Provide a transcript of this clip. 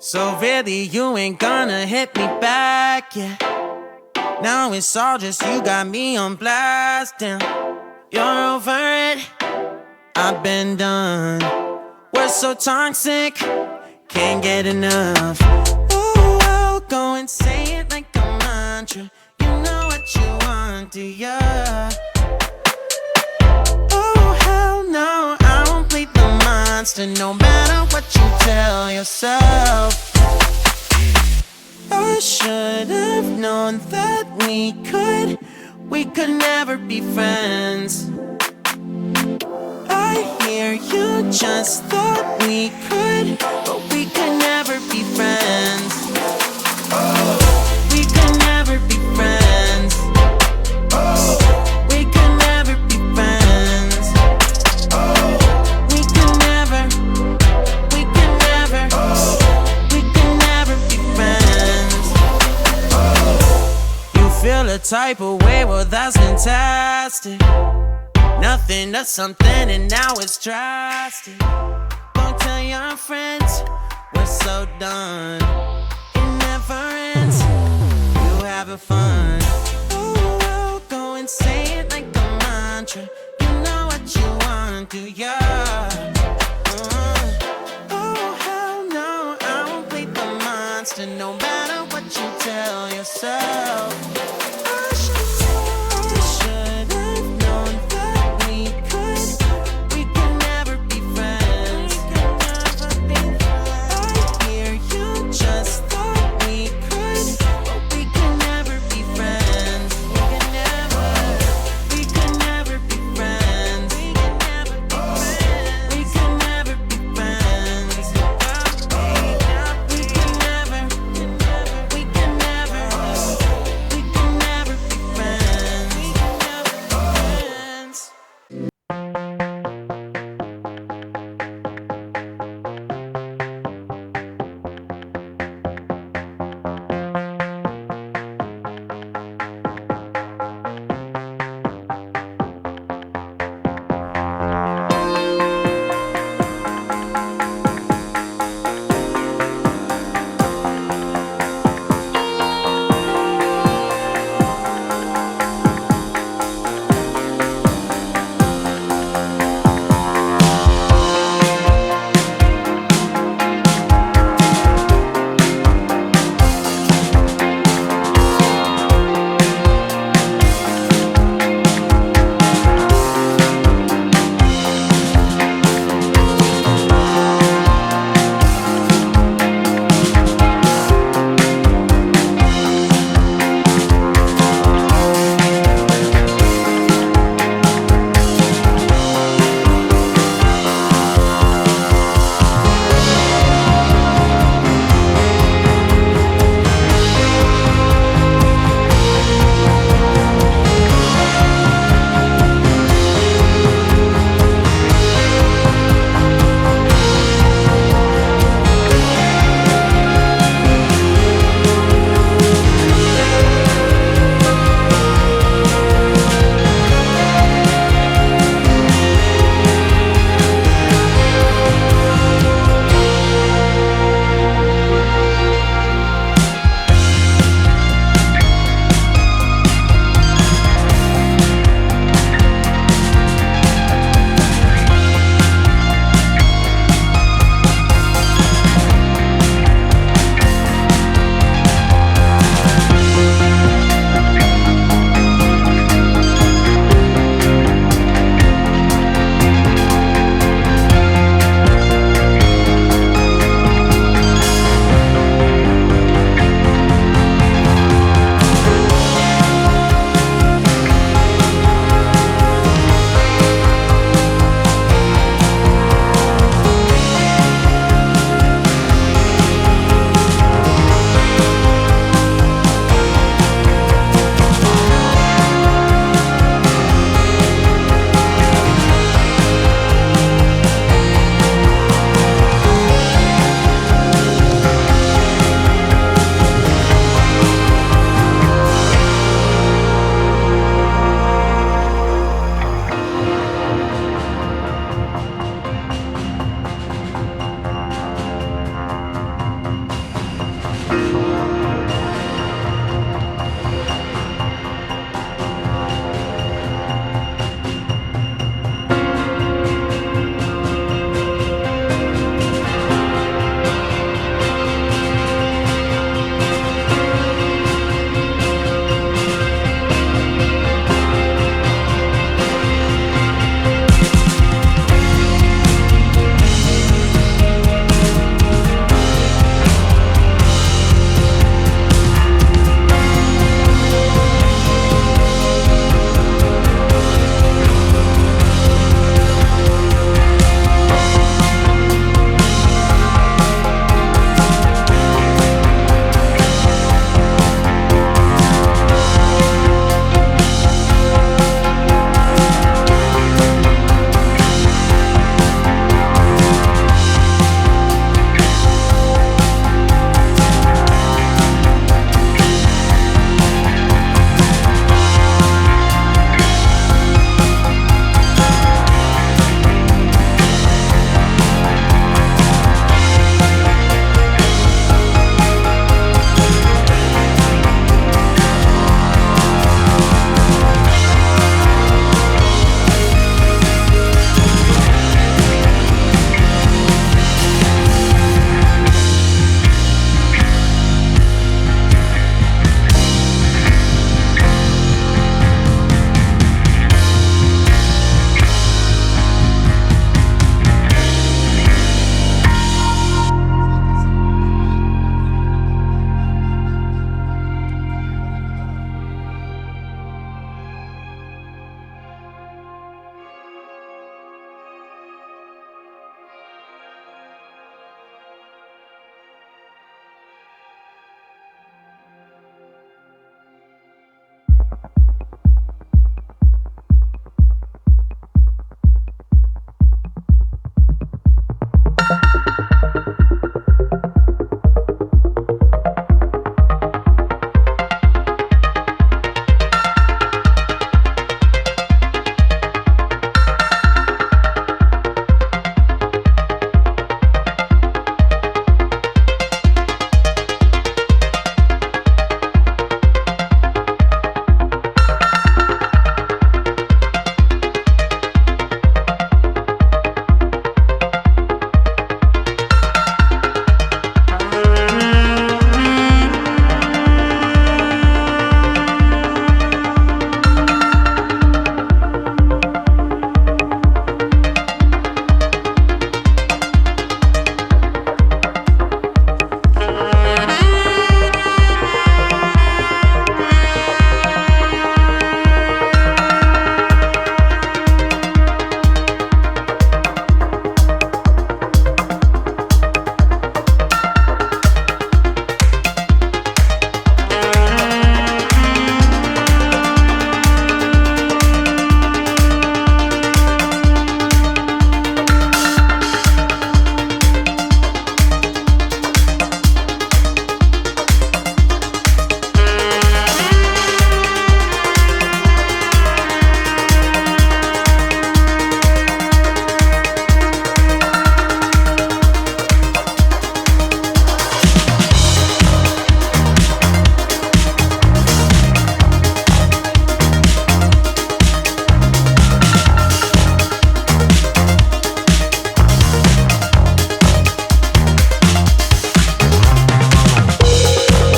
So really you ain't gonna hit me back, yeah. Now it's all just you got me on blast, damn. You're over it, I've been done. We're so toxic, can't get enough. Ooh, I'll go and say it like a mantra. You know what you want, do ya? Oh hell no, I won't play the monster, no matter what you tell yourself. I should have known that we could never be friends. I hear you just thought we could, but we could never be friends. We could never be friends. We could never be friends. We could never, we could never, we could never be friends. You feel a type of way, well that's fantastic. Nothing to something and now it's drastic. Don't tell your friends, we're so done. It never ends, you having fun. Oh, I'll go and say it like a mantra. You know what you want, do ya? Oh, hell no, I won't play the monster, no matter what you tell yourself.